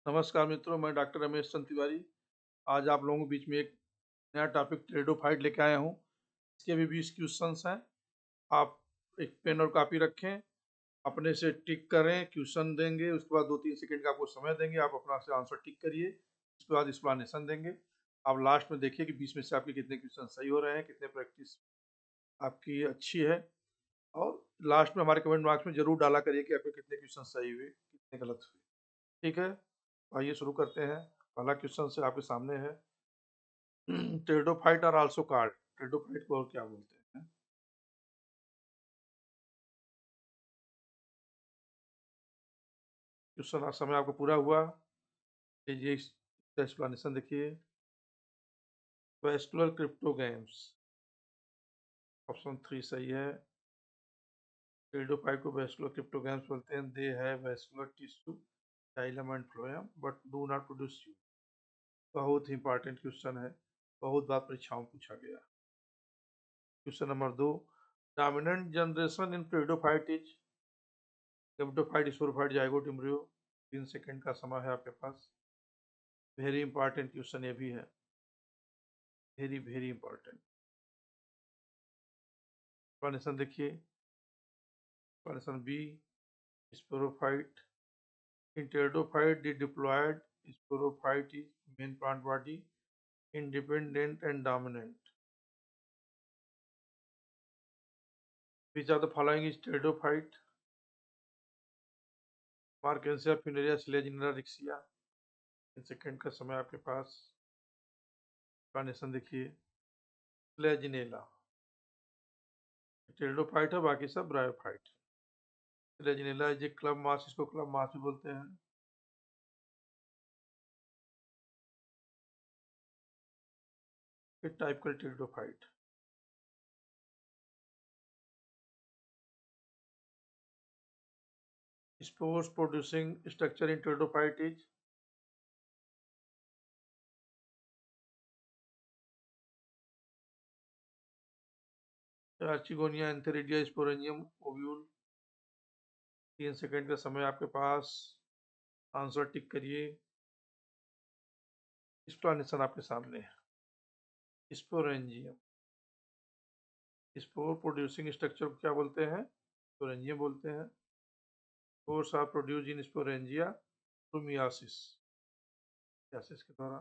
नमस्कार मित्रों, मैं डॉक्टर रमेश चंद तिवारी। आज आप लोगों के बीच में एक नया टॉपिक टेरिडोफाइट लेके आया हूँ। इसके भी 20 क्वेश्चंस हैं। आप एक पेन और कॉपी रखें, अपने से टिक करें, क्वेश्चन देंगे, उसके बाद 2-3 सेकंड का आपको समय देंगे, आप अपना से आंसर टिक करिए, उसके बाद एक्सप्लेनेशन देंगे। आप लास्ट में देखिए कि 20 में से आपके कितने क्वेश्चन सही हो रहे हैं, कितने प्रैक्टिस आपकी अच्छी है। और लास्ट में हमारे कमेंट बॉक्स में जरूर डाला करिए कि आपके कितने क्वेश्चन सही हुए, कितने गलत हुए। ठीक है, आइए शुरू करते हैं। पहला क्वेश्चन से आपके सामने है। Pteridophyte are also called, pteridophyte को और क्या बोलते हैं? क्वेश्चन समय आपको पूरा हुआ। ये एक्सप्लेनेशन देखिए। वेस्कुलर क्रिप्टोगैम्स, ऑप्शन 3 सही है। टेरिडोफाइट को वेस्कुलर क्रिप्टोगैम्स बोलते हैं। They have vascular tissue, xylem and phloem but do not produce you. बहुत ही इंपॉर्टेंट क्वेश्चन है, बहुत बार परीक्षाओं में पूछा गया। Question number 2, dominant generation in pteridophyte is. Pteridophyte, sporophyte, zygote, embryo. 3 second का समय है आपके पास। वेरी इंपॉर्टेंट क्वेश्चन ये भी है, वेरी वेरी इंपॉर्टेंट। एक्सप्लेनेशन देखिए। Explanation B, sporophyte. In pteridophyte, the diploid sporophyte is main plant body, independent and dominant. Which of the following is pteridophyte? Markensia funerea Selaginella rixia। In second का समय आपके पास। Explanation देखिए। स्लेजिनेला pteridophyte है, बाकी सब bryophyte. Selaginella is a club moss, इसको club moss भी बोलते हैं। Typical pteridophyte. Spores producing structure in pteridophyte is। Archegonia antheridia sporangium ovule. 3 second का समय आपके पास, आंसर टिक करिए। एक्सप्लेनेशन आपके सामने है। स्पोरेंजियम, स्पोर प्रोड्यूसिंग स्ट्रक्चर को क्या बोलते हैं? स्पोरेंजियम बोलते हैं। Spores are produce in sporangia through meiosis, meiosis के द्वारा।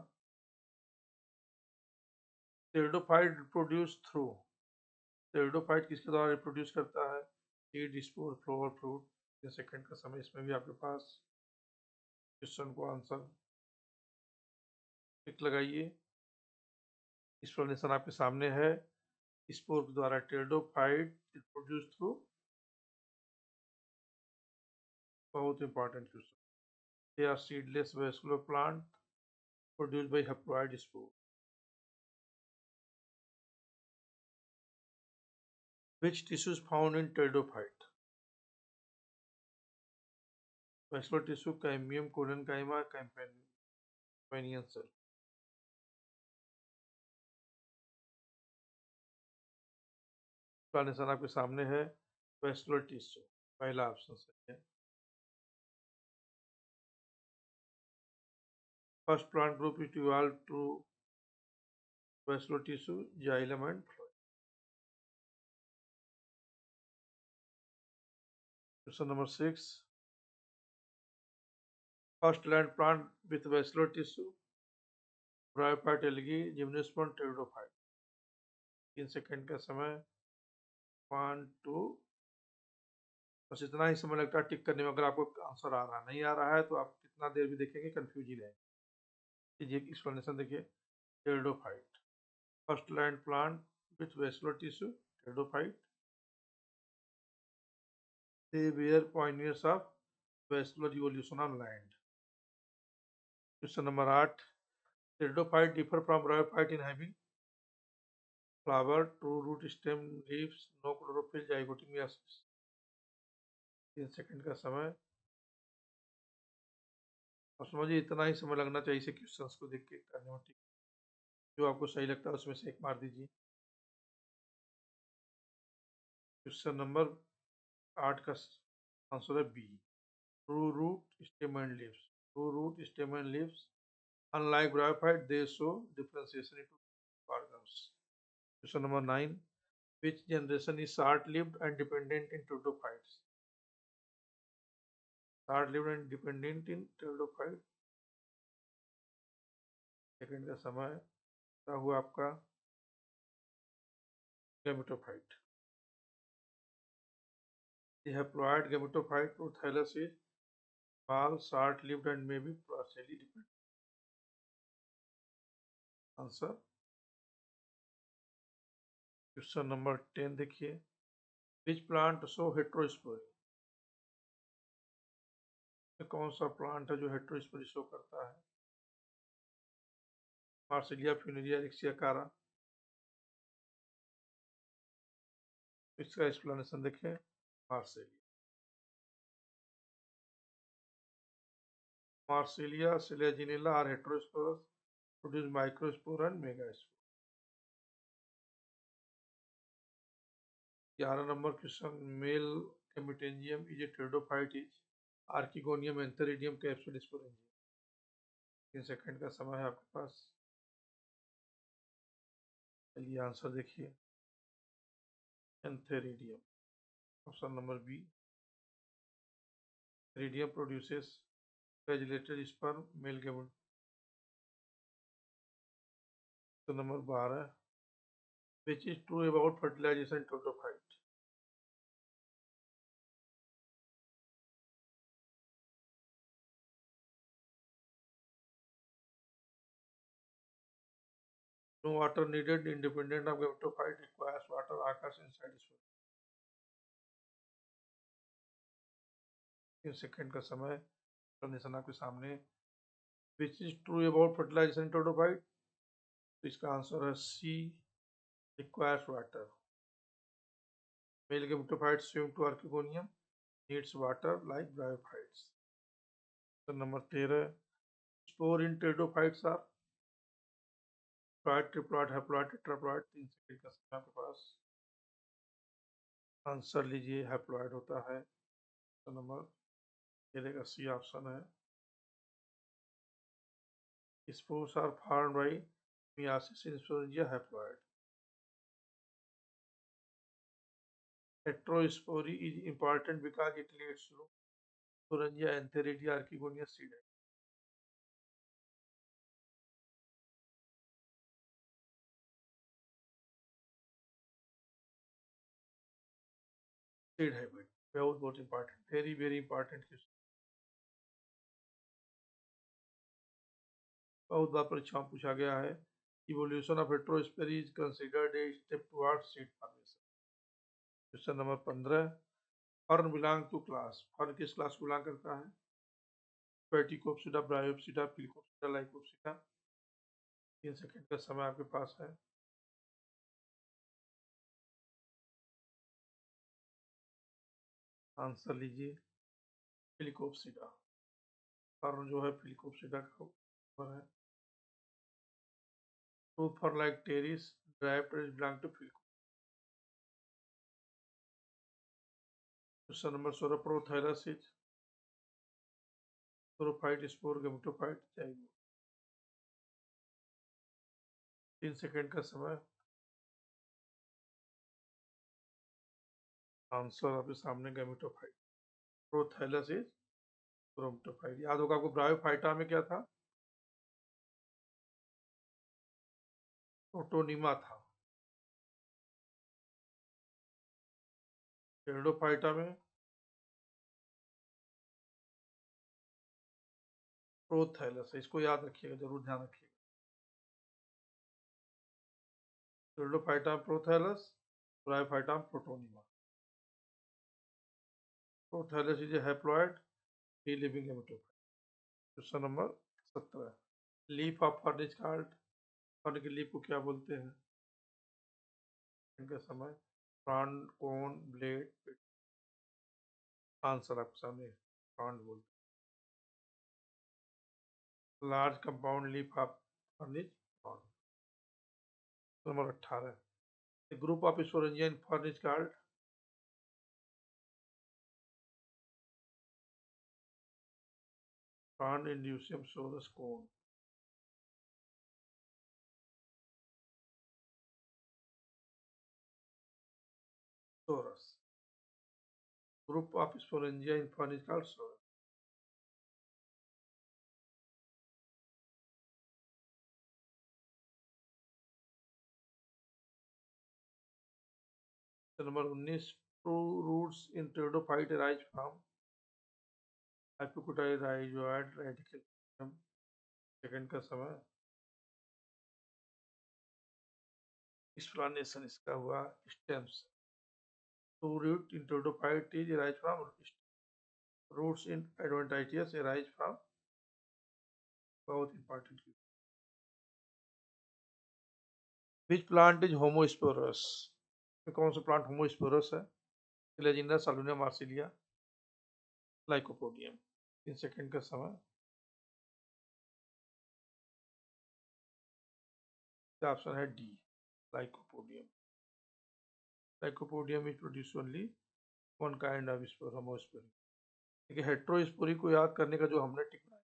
टेरिडोफाइट प्रोड्यूस थ्रू, टेरिडोफाइट किसके द्वारा रिप्रोड्यूस करता है? Seed, spore, flower, fruit. 3 second का समय इसमें भी आपके पास। क्वेश्चन को आंसर टिक लगाइए। एक्सप्लेनेशन आपके सामने है। स्पोर के द्वारा टेरिडोफाइट प्रोड्यूस थ्रू, बहुत important question. They are seedless vascular plant produced by haploid spore. Which tissues found in pteridophyte? Vascular tissue, cambium, collenchyma, companion cell। Explanation आपके सामने है। वेस्कुलर टिश्यू, पहला ऑप्शन सही है। First plant group is evolve to vascular tissue, xylem and phloem. Question number 6, first land plant with vascular tissue, bryophyte, algae, gymnosperm, pteridophyte. 3 second का समय। 1 2, बस इतना ही समय लगता है टिक करने में। अगर आपको आंसर आ रहा नहीं आ रहा है तो आप कितना देर भी देखेंगे कंफ्यूज ही रहेंगे। ये एक्सप्लेनेशन देखिए। Pteridophyte, first land plant with vascular tissue, pteridophyte. They were pioneers of vascular evolution on land. Question number 8. Pteridophyte differ from bryophyte in having flower, true root, stem, leaves, no chlorophyll, zygotic meiosis। 3 second का समय। और समझिए इतना ही समय लगना चाहिए इसे questions को देख के करने में। ठीक, जो आपको सही लगता है उसमें से एक मार दीजिए। क्वेश्चन नंबर 8 का आंसर है B, true root, stem and leaves. True root, stamen, leaves. Unlike bryophyte, they show differentiation into organs. Question number 9. Which generation is short-lived and dependent in pteridophytes? Short-lived and dependent in pteridophyte. Second का समय क्या हुआ आपका gametophyte. The haploid gametophyte prothallus is small, short-lived and may be partially dependent. Answer. Question number 10 देखिए. Which plant show heterospory? कौन सा plant है जो हेट्रोस्पोरी शो करता है? मार्सिलिया फ्यूनेरिया रिक्सियाकारा. इसका एक्सप्लेनेशन देखें. Marsilia selaginella are heterosporous, produce microspore and megaspore. 11 number question. Male Cametangium is a pteridophyte is Archegonium antheridium capsule sporangium. 3 second का समय है आपके पास. चलिए आंसर देखिए. Antheridium. Option number B. Iridium produces flagellated sperm, male gamete. So number 12. Which is true about fertilization pteridophyte? No water needed, independent of gametophyte, requires water occurs inside sperm. 3 second का समय. Explanation आपके सामने. Which is true about fertilization pteridophyte? तो इसका answer है सी. Requires water. Male gametophytes swim to Archegonium, needs water like bryophytes. So number 13. Spore in pteridophytes are diploid, triploid, haploid, tetraploid. 3 second का समय आपके पास. आंसर लीजिए. Haploid होता है. तो नंबर 13 का सी ऑप्शन है. Spores are formed by meiosis in sporangia haploid. Heterospory is important because it leads to sporangia, antheridia, archegonia, seed. Seed habit. बहुत important. Very important question. बहुत बार परीक्षा में पूछा गया है. Evolution of heterospory is considered a step towards seed formation. Question number 15. Fern belong to class. Fern किस class को belong करता है? Phaeticopsida, Bryopsida, Phelicopsida, Lycopsida. 3 second का समय आपके पास है. आंसर लीजिए. Phelicopsida. फर्न जो है Phelicopsida का ऊपर है. Fruit fern like Pteris, Dryopteris belong to Phelicopsida. Question number 16. Prothallus is sporophyte, spore, gametophyte, zygote. 3 second का समय. आंसर आपके सामने gametophyte. Prothallus is gametophyte. याद होगा आपको ब्रायोफाइटा में क्या था? प्रोटोनिमा था. टेरिडोफाइटा में प्रोथैलस है. इसको याद रखिएगा, जरूर ध्यान रखिएगा. Pteridophyta prothallus, bryophyta protonema. Prothallus is a haploid, free living gametophyte. Question number 17. Leaf of fern is called. Fern की लीफ को क्या बोलते हैं? इनका समय. फ्रंट, कोन, ब्लेड. आंसर आपके सामने. फ्रंट बोलते हैं. Large compound leaf of fern is front. Number 18. A group of sporangia in fern is called. plant inducium sorus cone. Sorus. Group of sporangia in fern is called sorus. Number 19, true roots in pteridophyte arise from epicotyl rhizoid radicle system. Second का समय explanation इसका हुआ stems. True root in pteridophyte is arise from roots in adventitia arise from बहुत important। Which plant is homosporous? कौन सा plant homosporous है? Selaginella, Salvinia, Marsilea, Lycopodium. 3 second का समय। ऑप्शन है D, Lycopodium. Lycopodium is produce only one kind of spore, homospory. देखिए heterospory को याद करने का जो हमने टिक बनाया,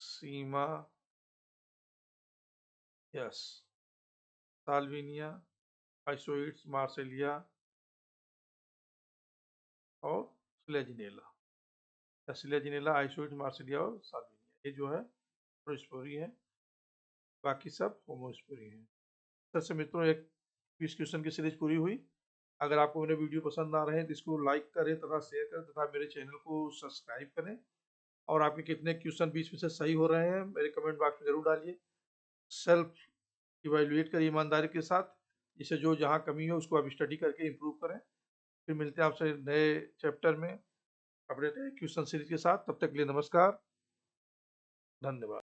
सीमा, यस, साल्विनिया, आइसोइड्स, मार्सेलिया और सिलेजिनेला, या सिलेजिनेला, आइसोइड्स, मार्सेलिया और साल्विनिया, ये जो है हेट्रोस्पोरी है, बाकी सब होमोस्पोरी है। सबसे मित्रों, एक क्विज क्वेश्चन की सीरीज पूरी हुई। अगर आपको मेरे वीडियो पसंद आ रहे हैं तो इसको लाइक करें तथा शेयर करें तथा मेरे चैनल को सब्सक्राइब करें। और आपके कितने क्वेश्चन बीच में से सही हो रहे हैं मेरे कमेंट बॉक्स में जरूर डालिए। सेल्फ इवेल्युएट करिए ईमानदारी के साथ, जिससे जो जहाँ कमी है उसको आप स्टडी करके इम्प्रूव करें। फिर मिलते हैं आपसे नए चैप्टर में अपने नए क्वेश्चन सीरीज के साथ। तब तक के लिए नमस्कार, धन्यवाद।